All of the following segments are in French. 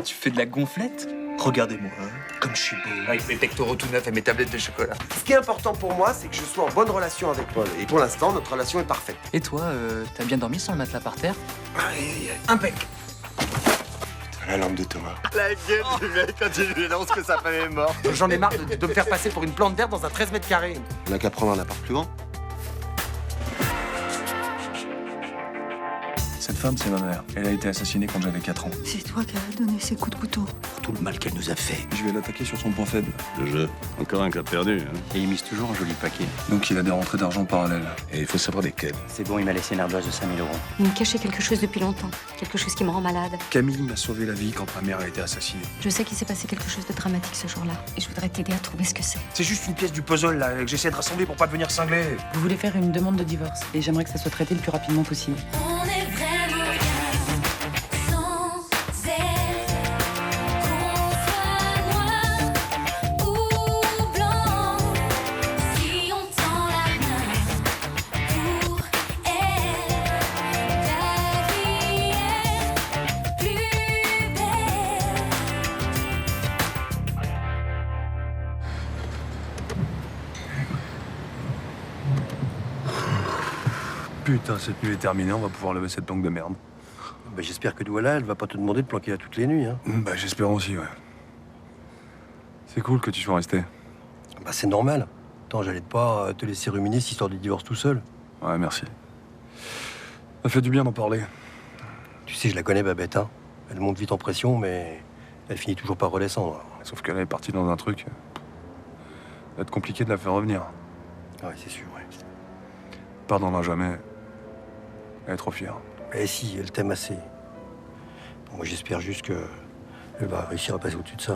Tu fais de la gonflette? Regardez-moi, hein, comme je suis beau. Avec mes pectoraux tout neufs et mes tablettes de chocolat. Ce qui est important pour moi, c'est que je sois en bonne relation avec Paul. Et pour l'instant, notre relation est parfaite. Et toi, t'as bien dormi sans le matelas par terre? Impec. La lampe de Thomas. La gueule du mec quand il lui annonce que sa femme est morte. J'en ai marre de me faire passer pour une plante verte dans un 13 mètres carrés. On n'a qu'à prendre un appart plus grand. Cette femme, c'est ma mère. Elle a été assassinée quand j'avais 4 ans. C'est toi qui as donné ces coups de couteau. Pour tout le mal qu'elle nous a fait. Je vais l'attaquer sur son point faible. Le jeu, encore un cap perdu. Hein. Et il mise toujours un joli paquet. Donc il a des rentrées d'argent parallèles. Et il faut savoir lesquels. C'est bon, il m'a laissé une ardoise de 5000 euros. Il me cachait quelque chose depuis longtemps. Quelque chose qui me rend malade. Camille m'a sauvé la vie quand ma mère a été assassinée. Je sais qu'il s'est passé quelque chose de dramatique ce jour-là. Et je voudrais t'aider à trouver ce que c'est. C'est juste une pièce du puzzle là que j'essaie de rassembler pour pas devenir cinglé. Vous voulez faire une demande de divorce et j'aimerais que ça soit traité le plus rapidement possible. On est vraiment bien sans elle. Qu'on soit noir ou blanc, si on tend la main pour elle, la vie est plus belle. Putain, cette nuit est terminée, on va pouvoir lever cette banque de merde. Bah, j'espère que Douala, elle va pas te demander de planquer là toutes les nuits. Hein. Bah j'espère aussi, ouais. C'est cool que tu sois resté. Bah, c'est normal. Attends, j'allais pas te laisser ruminer cette histoire de divorce tout seul. Ouais, merci. Ça fait du bien d'en parler. Tu sais, je la connais, Babette. Hein. Elle monte vite en pression, mais elle finit toujours par redescendre. Sauf qu'elle est partie dans un truc. Ça va être compliqué de la faire revenir. Ouais, c'est sûr, ouais. Pardonnera jamais. Elle est trop fière. Eh si, elle t'aime assez. Bon, moi, j'espère juste que elle va réussir à passer au-dessus de ça.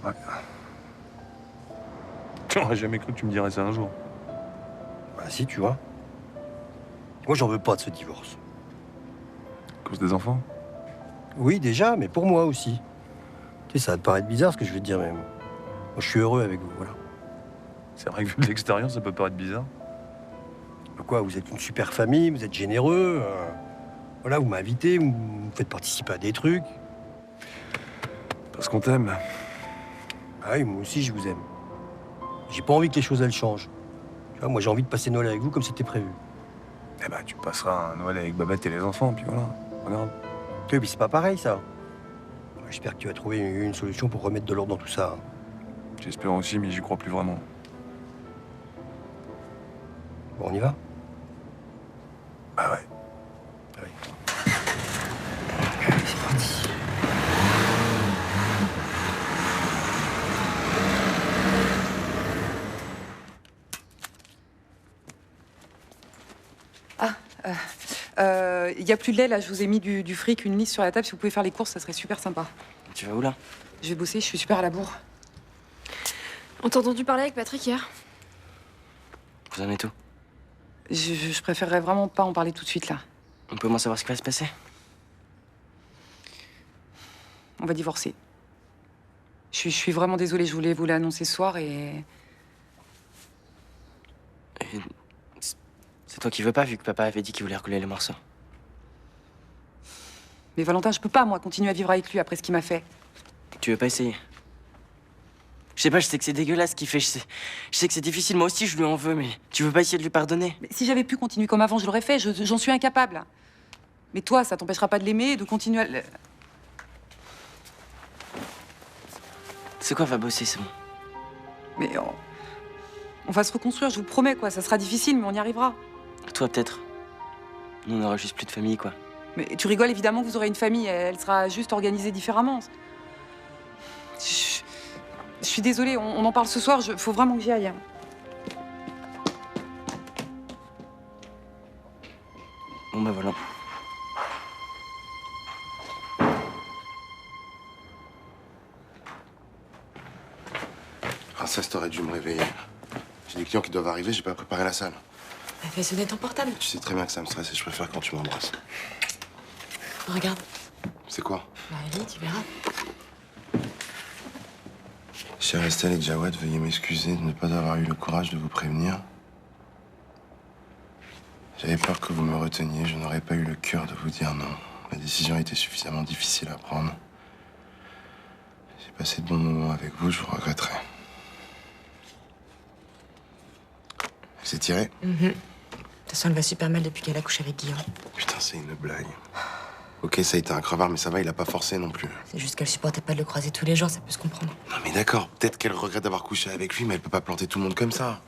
Hein. Ouais. J'aurais jamais cru que tu me dirais ça un jour. Bah si, tu vois. Moi, j'en veux pas de ce divorce. À cause des enfants? Oui, déjà, mais pour moi aussi. Tu sais, ça va te paraître bizarre ce que je vais te dire, mais moi, je suis heureux avec vous, voilà. C'est vrai que vu de l'extérieur, ça peut paraître bizarre. Quoi, vous êtes une super famille, vous êtes généreux. Voilà, vous m'invitez, vous me faites participer à des trucs. Parce qu'on t'aime. Ah oui, moi aussi, je vous aime. J'ai pas envie que les choses, elles changent. Tu vois, moi, j'ai envie de passer Noël avec vous comme c'était prévu. Eh ben, tu passeras un Noël avec Babette et les enfants, puis voilà. Regarde. Tu vois, mais c'est pas pareil, ça. J'espère que tu vas trouver une solution pour remettre de l'ordre dans tout ça. J'espère aussi, mais j'y crois plus vraiment. Bon, on y va? Ah ouais. Allez. C'est parti. Il y a plus de lait là, je vous ai mis du fric, une liste sur la table. Si vous pouvez faire les courses, ça serait super sympa. Tu vas où là? Je vais bosser, je suis super à la bourre. On t'a entendu parler avec Patrick hier? Vous en êtes où? Je préférerais vraiment pas en parler tout de suite là. On peut au moins savoir ce qui va se passer? On va divorcer. Je suis vraiment désolée, je voulais vous l'annoncer ce soir et... C'est toi qui veux pas, vu que papa avait dit qu'il voulait recoller les morceaux. Mais Valentin, je peux pas, moi, continuer à vivre avec lui après ce qu'il m'a fait. Tu veux pas essayer? Je sais pas, je sais que c'est dégueulasse ce qu'il fait, je sais que c'est difficile, moi aussi je lui en veux, mais tu veux pas essayer de lui pardonner? Mais si j'avais pu continuer comme avant, je l'aurais fait, j'en suis incapable. Mais toi, ça t'empêchera pas de l'aimer et de continuer à... C'est quoi, va bosser, c'est bon. Mais on va se reconstruire, je vous le promets, quoi. Ça sera difficile, mais on y arrivera. Toi peut-être. Nous on aura juste plus de famille, quoi. Mais tu rigoles, évidemment que vous aurez une famille, elle sera juste organisée différemment. Je suis désolée, on en parle ce soir, faut vraiment que j'y aille. Bon bah voilà. Ah, ça, t'aurais dû me réveiller. J'ai des clients qui doivent arriver, j'ai pas préparé la salle. Fais sonner ton portable. Tu sais très bien que ça me stresse et je préfère quand tu m'embrasses. Regarde. C'est quoi? Bah, allez, tu verras. Chère Estelle et Jawad, veuillez m'excuser de ne pas avoir eu le courage de vous prévenir. J'avais peur que vous me reteniez, je n'aurais pas eu le cœur de vous dire non. La décision était suffisamment difficile à prendre. passé de bons moments avec vous, je vous regretterai. Elle s'est tirée? De toute façon, elle va super mal depuis qu'elle a couché avec Guillaume. Putain, c'est une blague. Ok, ça a été un crevard, mais ça va, il a pas forcé non plus. C'est juste qu'elle supportait pas de le croiser tous les jours, ça peut se comprendre. Non mais d'accord, peut-être qu'elle regrette d'avoir couché avec lui, mais elle peut pas planter tout le monde comme ça.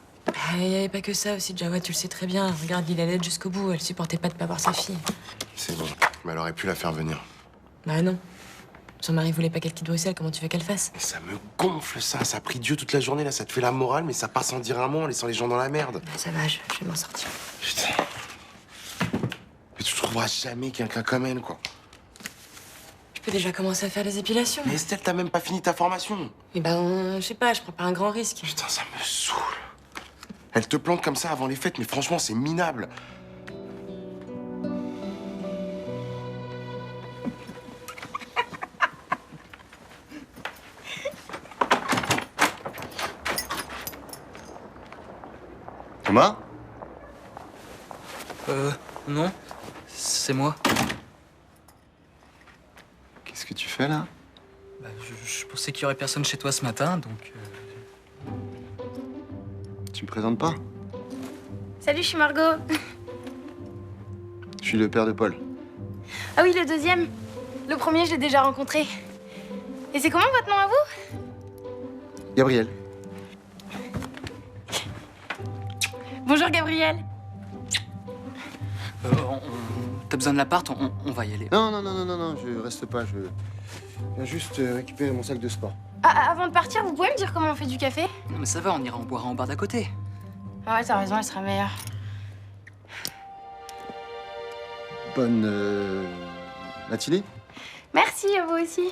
Il n'y avait pas que ça aussi, Jawad, tu le sais très bien. Regarde, il allait jusqu'au bout, elle supportait pas de pas voir sa fille. C'est bon, mais elle aurait pu la faire venir. Bah non. Son mari voulait pas qu'elle quitte Bruxelles, comment tu veux qu'elle fasse? Mais ça me gonfle ça prie Dieu toute la journée là, ça te fait la morale, mais ça passe sans dire un mot en laissant les gens dans la merde. Bah, ça va, je vais m'en sortir. Putain. Mais tu trouveras jamais quelqu'un comme elle, quoi. Je peux déjà commencer à faire les épilations. Mais Estelle, t'as même pas fini ta formation. Et ben, je sais pas, je prends pas un grand risque. Putain, ça me saoule. Elle te plante comme ça avant les fêtes, mais franchement, c'est minable. Thomas? Non. C'est moi. Qu'est-ce que tu fais là? Bah, je pensais qu'il y aurait personne chez toi ce matin, donc... Tu me présentes pas? Salut, je suis Margot. Je suis le père de Paul. Ah oui, le deuxième. Le premier, je l'ai déjà rencontré. Et c'est comment votre nom à vous? Gabriel. Bonjour, Gabriel. T'as besoin de l'appart, on va y aller. Non, je reste pas, je viens juste récupérer mon sac de sport. Ah, avant de partir, vous pouvez me dire comment on fait du café? Non mais ça va, on ira en boire un bar d'à côté. Ah ouais, t'as raison, elle sera meilleure. Bonne matinée. Merci, à vous aussi.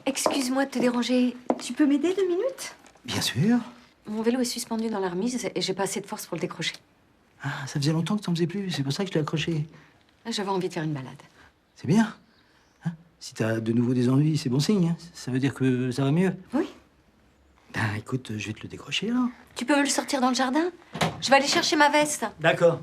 Excuse-moi de te déranger. Tu peux m'aider 2 minutes? Bien sûr. Mon vélo est suspendu dans la remise et j'ai pas assez de force pour le décrocher. Ah, ça faisait longtemps que t'en faisais plus, c'est pour ça que je l'ai accroché. J'avais envie de faire une balade. C'est bien. Hein, si t'as de nouveau des envies, c'est bon signe. Hein. Ça veut dire que ça va mieux. Oui. Ben écoute, je vais te le décrocher alors. Tu peux me le sortir dans le jardin? Je vais aller chercher ma veste. D'accord.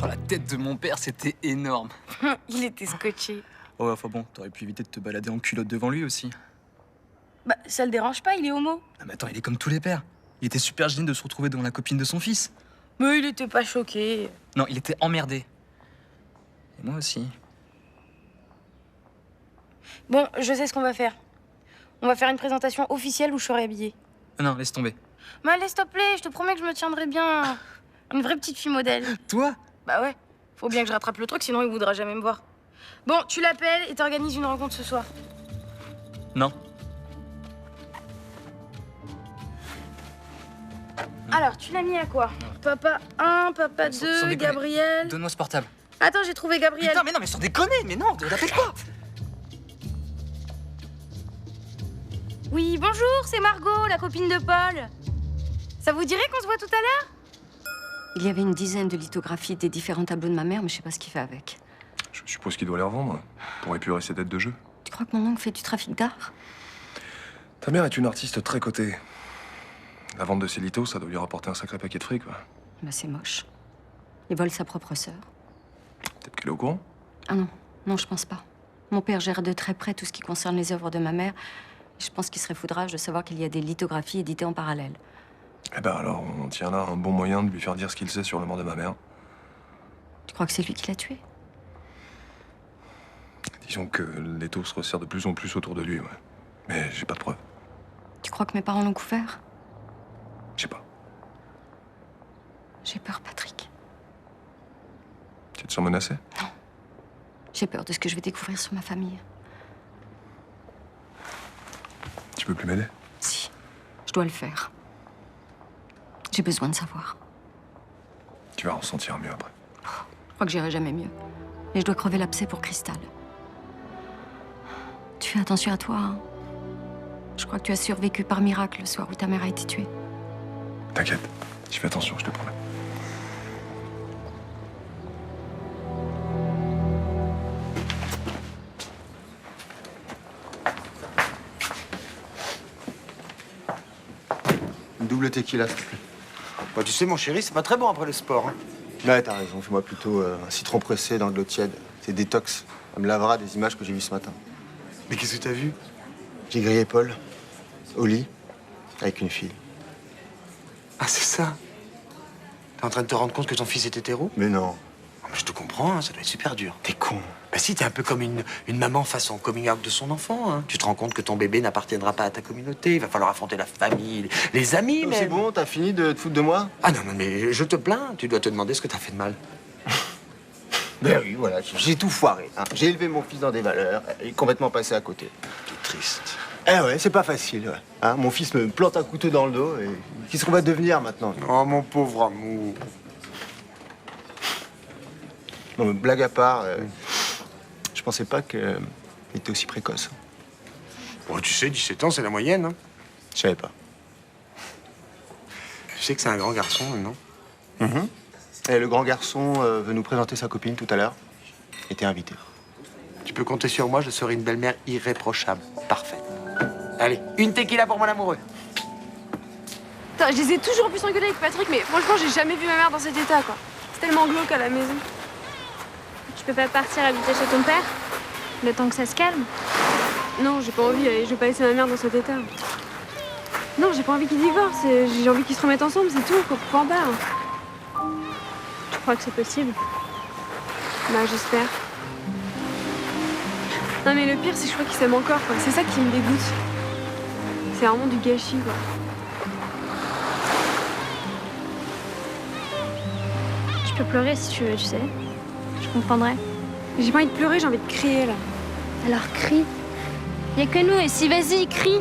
Oh, la tête de mon père, c'était énorme. Il était scotché. Oh, enfin bon, t'aurais pu éviter de te balader en culotte devant lui aussi. Bah, ça le dérange pas, il est homo. Ah mais attends, il est comme tous les pères. Il était super gêné de se retrouver devant la copine de son fils. Mais il était pas choqué. Non, il était emmerdé. Et moi aussi. Bon, je sais ce qu'on va faire. On va faire une présentation officielle où je serai habillée. Non, laisse tomber. Mais allez, s'il te plaît, je te promets que je me tiendrai bien. Une vraie petite fille modèle. Toi? Bah ouais, faut bien que je rattrape le truc, sinon il voudra jamais me voir. Bon, tu l'appelles et t'organises une rencontre ce soir. Non. Alors, tu l'as mis à quoi? Papa 1, papa Sans 2, déconner. Gabriel... Donne-moi ce portable. Attends, j'ai trouvé Gabriel. Putain, mais non, mais sans déconner, mais non, t'appelles quoi? Oui, bonjour, c'est Margot, la copine de Paul. Ça vous dirait qu'on se voit tout à l'heure? Il y avait une dizaine de lithographies des différents tableaux de ma mère, mais je sais pas ce qu'il fait avec. Je suppose qu'il doit les revendre pour épurer ses dettes de jeu. Tu crois que mon oncle fait du trafic d'art? Ta mère est une artiste très cotée. La vente de ses lithos, ça doit lui rapporter un sacré paquet de fric, quoi. Bah, c'est moche. Il vole sa propre sœur. Peut-être qu'elle est au courant. Ah non, non, je pense pas. Mon père gère de très près tout ce qui concerne les œuvres de ma mère. Et je pense qu'il serait foudrage de savoir qu'il y a des lithographies éditées en parallèle. Eh ben alors, on tient là un bon moyen de lui faire dire ce qu'il sait sur le mort de ma mère. Tu crois que c'est lui qui l'a tué? Disons que l'étau se resserre de plus en plus autour de lui, ouais. Mais j'ai pas de preuves. Tu crois que mes parents l'ont couvert? J'ai peur, Patrick. Tu te sens menacé? Non. J'ai peur de ce que je vais découvrir sur ma famille. Tu peux plus m'aider? Si, je dois le faire. J'ai besoin de savoir. Tu vas en sentir mieux après. Je crois que j'irai jamais mieux. Mais je dois crever l'abcès pour Cristal. Tu fais attention à toi, hein? Je crois que tu as survécu par miracle le soir où ta mère a été tuée. T'inquiète, je fais attention, je te promets. Une double tequila, s'il te plaît. Bah, tu sais, mon chéri, c'est pas très bon après le sport. Hein. Ouais, t'as raison. Fais-moi plutôt un citron pressé dans de l'eau tiède. C'est détox. Ça me lavera des images que j'ai vues ce matin. Mais qu'est-ce que t'as vu? J'ai grillé Paul au lit avec une fille. Ah, c'est ça? T'es en train de te rendre compte que ton fils est hétéro? Mais non. Oh, mais je te comprends, hein, ça doit être super dur. T'es con. Bah si, t'es un peu comme une maman face au coming out de son enfant. Hein. Tu te rends compte que ton bébé n'appartiendra pas à ta communauté. Il va falloir affronter la famille, les amis, Non, même. c'est bon, t'as fini de te foutre de moi? Ah non, non, mais je te plains. Tu dois te demander ce que t'as fait de mal. Ben oui, voilà, j'ai tout foiré. Hein. J'ai élevé mon fils dans des valeurs, il est complètement passé à côté. Tout triste. Eh ouais, c'est pas facile, ouais. Hein, mon fils me plante un couteau dans le dos et qu'est-ce qu'on va devenir maintenant? Oh, mon pauvre amour. Non, mais blague à part, je pensais pas qu'il était aussi précoce. Bon, tu sais, 17 ans, c'est la moyenne. Hein. Je savais pas. Tu sais que c'est un grand garçon, non? Et le grand garçon veut nous présenter sa copine tout à l'heure. Et t'es invité. Tu peux compter sur moi, je serai une belle-mère irréprochable. Parfaite. Allez, une tequila pour mon amoureux. Putain, je les ai toujours pu s'engueuler avec Patrick, mais franchement, j'ai jamais vu ma mère dans cet état, quoi. C'est tellement glauque à la maison. Tu peux pas partir habiter chez ton père? Le temps que ça se calme? Non, j'ai pas envie, je vais pas laisser ma mère dans cet état. Non, j'ai pas envie qu'ils divorcent, j'ai envie qu'ils se remettent ensemble, c'est tout, quoi, point barre. Tu crois que c'est possible? Bah, j'espère. Non, mais le pire, c'est que je crois qu'ils s'aiment encore, quoi. C'est ça qui me dégoûte. C'est vraiment du gâchis, quoi. Tu peux pleurer si tu veux, tu sais. Je comprendrai. J'ai pas envie de pleurer, j'ai envie de crier, là. Alors crie. Y a que nous ici, vas-y, crie.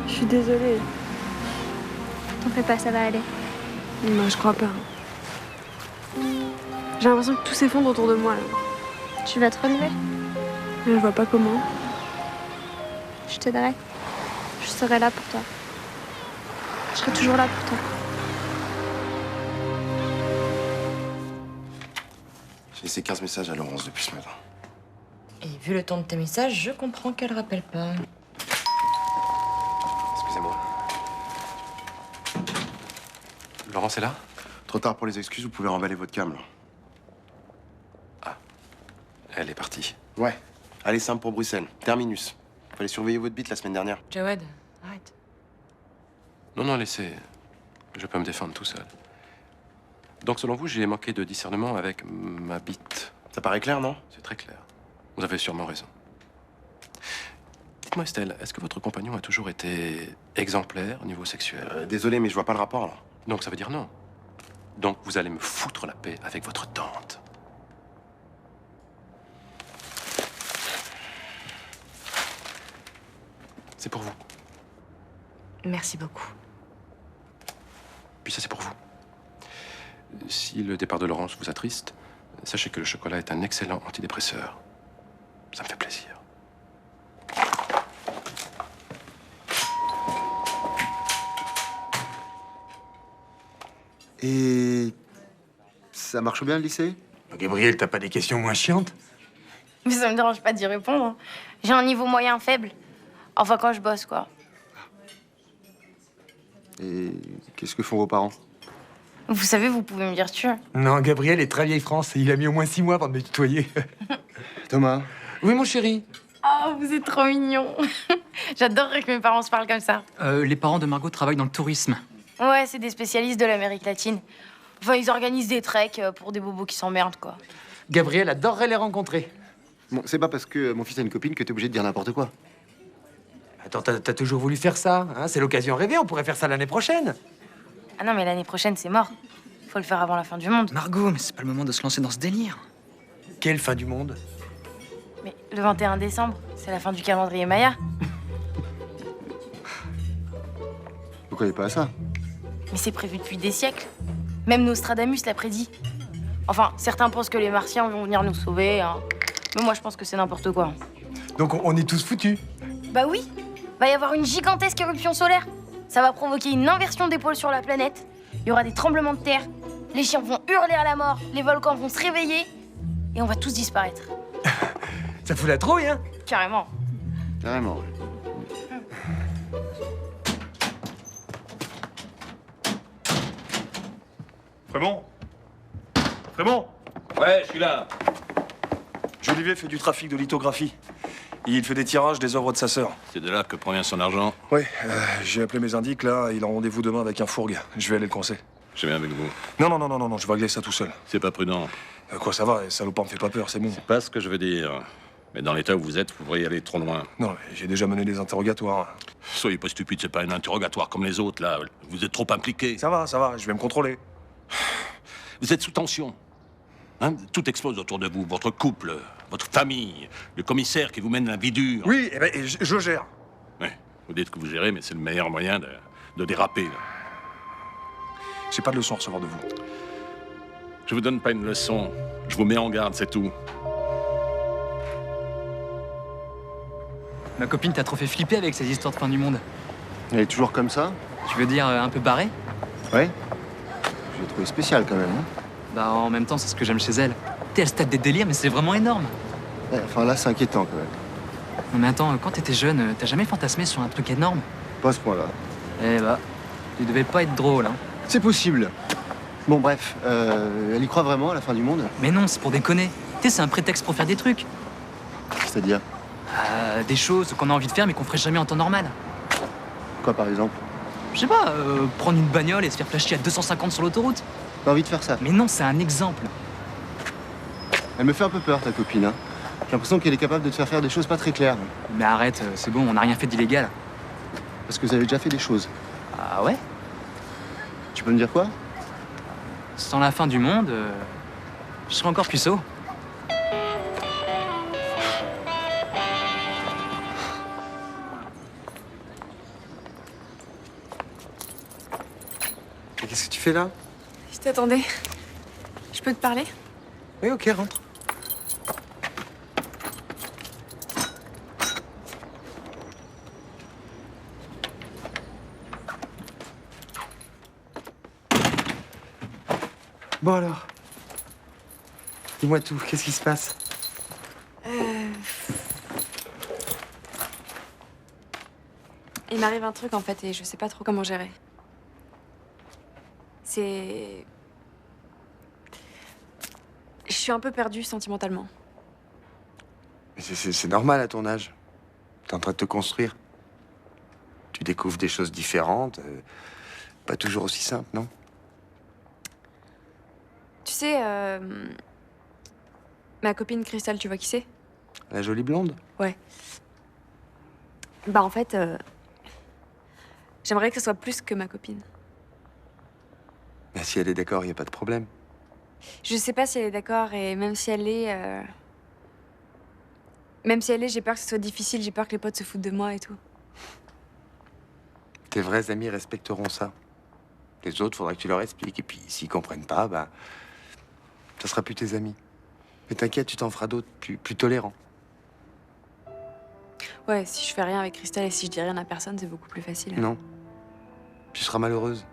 Je suis désolée. T'en fais pas, ça va aller. Non, je crois pas. J'ai l'impression que tout s'effondre autour de moi, là. Tu vas te relever? Je vois pas comment. Je t'aiderai. Je serai là pour toi. Je serai toujours là pour toi. J'ai laissé 15 messages à Laurence depuis ce matin. Et vu le ton de tes messages, je comprends qu'elle rappelle pas. Excusez-moi. Laurence est là? Trop tard pour les excuses, vous pouvez remballer votre cam, là. Elle est partie. Ouais. Allez, simple pour Bruxelles. Terminus. Fallait surveiller votre bite la semaine dernière. Jawed, arrête. Non, non, laissez. Je peux me défendre tout seul. Donc, selon vous, j'ai manqué de discernement avec ma bite. Ça paraît clair, non? C'est très clair. Vous avez sûrement raison. Dites-moi, Estelle, est-ce que votre compagnon a toujours été exemplaire au niveau sexuel? Désolé, mais je vois pas le rapport, là. Donc, ça veut dire non. Donc, vous allez me foutre la paix avec votre tante. C'est pour vous. Merci beaucoup. Puis ça, c'est pour vous. Si le départ de Laurence vous attriste, sachez que le chocolat est un excellent antidépresseur. Ça me fait plaisir. Et ça marche bien le lycée? Gabriel, t'as pas des questions moins chiantes? Mais ça me dérange pas d'y répondre. Hein. J'ai un niveau moyen faible. Enfin, quand je bosse, quoi. Et qu'est-ce que font vos parents? Vous savez, vous pouvez me dire tu. Non, Gabriel est très vieille France et il a mis au moins 6 mois avant de me tutoyer. Thomas? Oui, mon chéri. Oh, vous êtes trop mignon. J'adorerais que mes parents se parlent comme ça. Les parents de Margot travaillent dans le tourisme. Ouais, c'est des spécialistes de l'Amérique latine. Enfin, ils organisent des treks pour des bobos qui s'emmerdent, quoi. Gabriel adorerait les rencontrer. Bon, c'est pas parce que mon fils a une copine que t'es obligé de dire n'importe quoi. Attends, t'as toujours voulu faire ça, hein? C'est l'occasion rêvée, on pourrait faire ça l'année prochaine. Ah non, mais l'année prochaine, c'est mort. Faut le faire avant la fin du monde. Margot, mais c'est pas le moment de se lancer dans ce délire. Quelle fin du monde? Mais le 21 décembre, c'est la fin du calendrier Maya. Vous croyez pas à ça? Mais c'est prévu depuis des siècles. Même Nostradamus l'a prédit. Enfin, certains pensent que les Martiens vont venir nous sauver, hein. Mais moi, je pense que c'est n'importe quoi. Donc on est tous foutus. Bah oui, va y avoir une gigantesque éruption solaire. Ça va provoquer une inversion des pôles sur la planète. Il y aura des tremblements de terre. Les chiens vont hurler à la mort. Les volcans vont se réveiller. Et on va tous disparaître. Ça fout la trouille, hein? Carrément. Carrément. Frémont? Frémont? Ouais, je suis là. Jolivet fait du trafic de lithographie. Il fait des tirages des œuvres de sa sœur. C'est de là que provient son argent. Oui, j'ai appelé mes indiques, là. Il a rendez-vous demain avec un fourgue. Je vais aller le coincer. Je viens avec vous. Non, je vais régler ça tout seul. C'est pas prudent. Quoi, ça va, les salopards me fait pas peur, c'est bon. C'est pas ce que je veux dire. Mais dans l'état où vous êtes, vous pourriez aller trop loin. Non, j'ai déjà mené des interrogatoires. Soyez pas stupide, c'est pas un interrogatoire comme les autres, là. Vous êtes trop impliqués. Ça va, je vais me contrôler. Vous êtes sous tension. Hein? Tout explose autour de vous. Votre couple, votre famille, le commissaire qui vous mène la vie dure. Oui, et je gère. Ouais, vous dites que vous gérez, mais c'est le meilleur moyen de déraper, là. J'ai pas de leçon à recevoir de vous. Je vous donne pas une leçon. Je vous mets en garde, c'est tout. Ma copine t'a trop fait flipper avec ces histoires de fin du monde. Elle est toujours comme ça? Tu veux dire un peu barrée? Ouais. Je l'ai trouvé spécial quand même. Hein. Bah en même temps, c'est ce que j'aime chez elle. T'es à ce stade des délires, mais c'est vraiment énorme. Ouais, enfin là, c'est inquiétant quand même. Non mais attends, quand t'étais jeune, t'as jamais fantasmé sur un truc énorme? Pas à ce point-là. Eh bah, tu devais pas être drôle, hein. C'est possible. Bon, bref, elle y croit vraiment à la fin du monde? Mais non, c'est pour déconner. Tu sais, c'est un prétexte pour faire des trucs. C'est-à-dire? Des choses qu'on a envie de faire mais qu'on ferait jamais en temps normal. Quoi, par exemple? Je sais pas, prendre une bagnole et se faire flasher à 250 sur l'autoroute. T'as envie de faire ça? Mais non, c'est un exemple. Elle me fait un peu peur, ta copine, hein. J'ai l'impression qu'elle est capable de te faire des choses pas très claires. Mais arrête, c'est bon, on n'a rien fait d'illégal. Parce que vous avez déjà fait des choses. Ah ouais? Tu peux me dire quoi? Sans la fin du monde, je serais encore puceau. Qu'est-ce que tu fais là? Je t'attendais. Je peux te parler? Oui, ok, rentre. Bon alors, dis-moi tout, qu'est-ce qui se passe? Il m'arrive un truc en fait et je sais pas trop comment gérer. C'est... Je suis un peu perdue sentimentalement. Mais c'est normal à ton âge. T'es en train de te construire. Tu découvres des choses différentes, pas toujours aussi simples, non? Tu sais, ma copine Cristal, tu vois qui c'est? La jolie blonde? Ouais. Bah en fait, j'aimerais que ce soit plus que ma copine. Mais si elle est d'accord, y a pas de problème. Je sais pas si elle est d'accord et même si elle est... Même si elle est, j'ai peur que ce soit difficile, j'ai peur que les potes se foutent de moi et tout. Tes vrais amis respecteront ça. Les autres, faudra que tu leur expliques. Et puis, s'ils comprennent pas, bah... ça sera plus tes amis. Mais t'inquiète, tu t'en feras d'autres, plus tolérants. Ouais, si je fais rien avec Cristal et si je dis rien à personne, c'est beaucoup plus facile. Non. Tu seras malheureuse.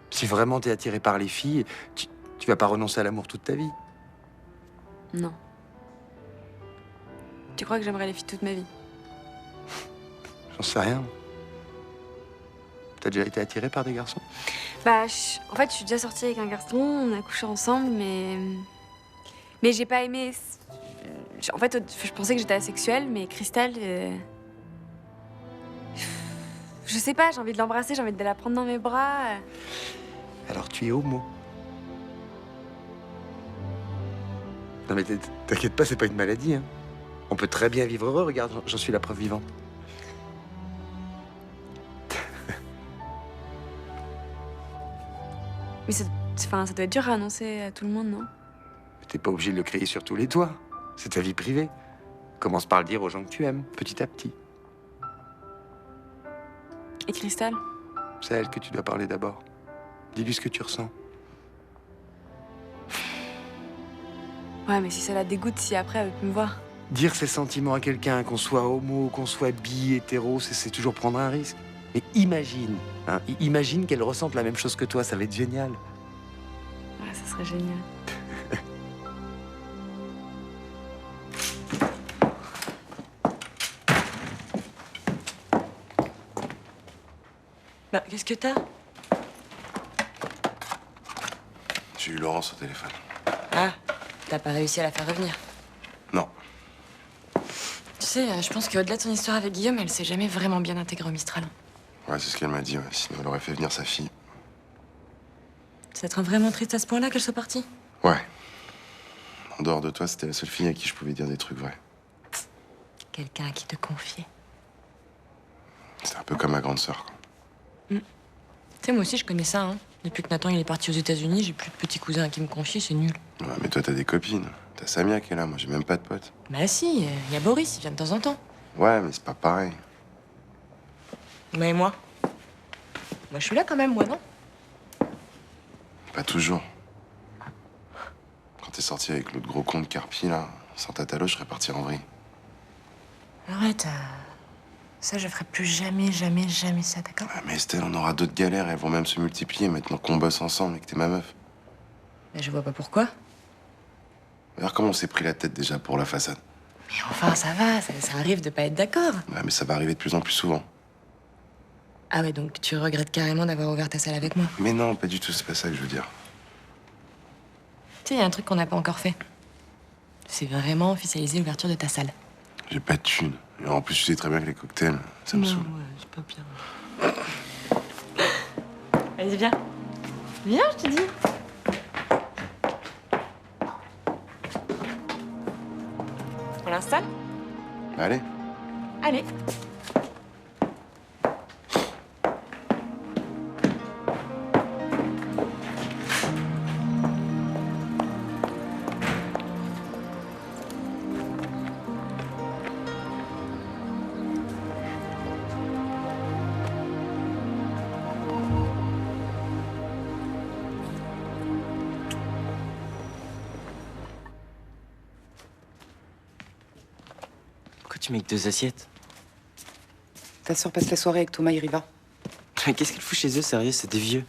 Si vraiment t'es attirée par les filles, tu vas pas renoncer à l'amour toute ta vie. Non. Tu crois que j'aimerais les filles toute ma vie? J'en sais rien. T'as déjà été attirée par des garçons? Bah, en fait, je suis déjà sortie avec un garçon, on a couché ensemble, mais j'ai pas aimé. En fait, je pensais que j'étais asexuelle, mais Cristal, je sais pas, j'ai envie de l'embrasser, j'ai envie de la prendre dans mes bras. Alors tu es homo. Non mais t'inquiète pas, c'est pas une maladie, hein. On peut très bien vivre heureux, regarde, j'en suis la preuve vivante. Mais enfin, ça doit être dur à annoncer à tout le monde, non? Mais t'es pas obligé de le crier sur tous les toits. C'est ta vie privée. Commence par le dire aux gens que tu aimes, petit à petit. Et Cristal? C'est à elle que tu dois parler d'abord. Dis-lui ce que tu ressens. Ouais, mais si ça la dégoûte, si après elle veut plus me voir. Dire ses sentiments à quelqu'un, qu'on soit homo, qu'on soit bi, hétéro, c'est toujours prendre un risque. Mais imagine, hein, imagine qu'elle ressente la même chose que toi, ça va être génial. Ouais, ça serait génial. Bah, qu'est-ce que t'as? J'ai eu Laurence au téléphone. Ah, t'as pas réussi à la faire revenir. Non. Tu sais, je pense qu'au-delà de son histoire avec Guillaume, elle s'est jamais vraiment bien intégrée au Mistral. Ouais, c'est ce qu'elle m'a dit, ouais. Sinon, elle aurait fait venir sa fille. Ça te rend vraiment triste à ce point-là qu'elle soit partie? Ouais. En dehors de toi, c'était la seule fille à qui je pouvais dire des trucs vrais. Quelqu'un à qui te confier. C'est un peu comme ma grande sœur, quoi. Tu sais, moi aussi, je connais ça, hein. Depuis que Nathan il est parti aux États-Unis, j'ai plus de petits cousins à qui me confier, c'est nul. Ouais, mais toi, t'as des copines. T'as Samia qui est là, moi, j'ai même pas de potes. Bah si, il y a Boris, il vient de temps en temps. Ouais, mais c'est pas pareil. Mais moi? Moi, je suis là quand même, moi, non? Pas toujours. Quand t'es sorti avec l'autre gros con de Carpi, là, sans ta talo, je serais parti en vrille. Arrête. Ça, je ferai plus jamais, jamais, jamais ça, d'accord? Ouais, mais Estelle, on aura d'autres galères, elles vont même se multiplier maintenant qu'on bosse ensemble et que t'es ma meuf. Mais je vois pas pourquoi. Regarde comment on s'est pris la tête déjà pour la façade. Mais enfin, ça va, ça arrive de pas être d'accord. Ouais, mais ça va arriver de plus en plus souvent. Ah ouais, donc tu regrettes carrément d'avoir ouvert ta salle avec moi? Mais non, pas du tout, c'est pas ça que je veux dire. Tu sais, il y a un truc qu'on n'a pas encore fait. C'est vraiment officialiser l'ouverture de ta salle. J'ai pas de thunes. Et en plus, tu sais très bien que les cocktails, ça me Non, saoule. ouais, c'est pas bien. Vas-y, viens. Viens, je te dis. On l'installe? Allez. Allez. Pourquoi tu mets que 2 assiettes? Ta sœur passe la soirée avec Thomas et Riva. Mais qu'est-ce qu'elle fout chez eux, sérieux? C'est des vieux.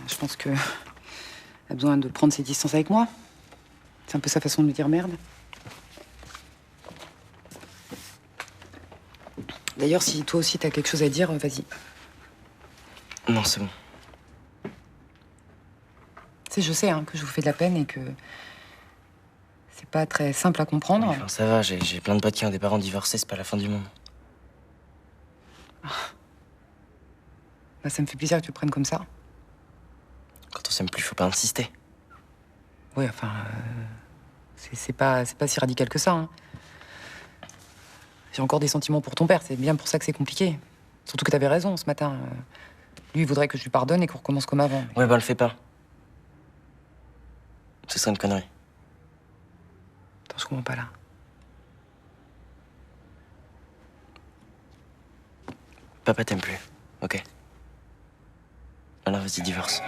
Je pense que elle a besoin de prendre ses distances avec moi. C'est un peu sa façon de me dire merde. D'ailleurs, si toi aussi t'as quelque chose à dire, vas-y. Non, c'est bon. Tu sais, je sais hein, que je vous fais de la peine et que c'est pas très simple à comprendre. Enfin, ça va, j'ai plein de potes qui ont des parents divorcés, c'est pas la fin du monde. Bah, ça me fait plaisir que tu le prennes comme ça. Quand on s'aime plus, faut pas insister. Ouais, enfin, c'est pas si radical que ça. Hein. J'ai encore des sentiments pour ton père, c'est bien pour ça que c'est compliqué. Surtout que t'avais raison ce matin. Lui, il voudrait que je lui pardonne et qu'on recommence comme avant. Ouais, bah, le fais pas. Ce serait une connerie. Attends, je comprends pas là. Papa t'aime plus, ok? Alors vas-y, divorce.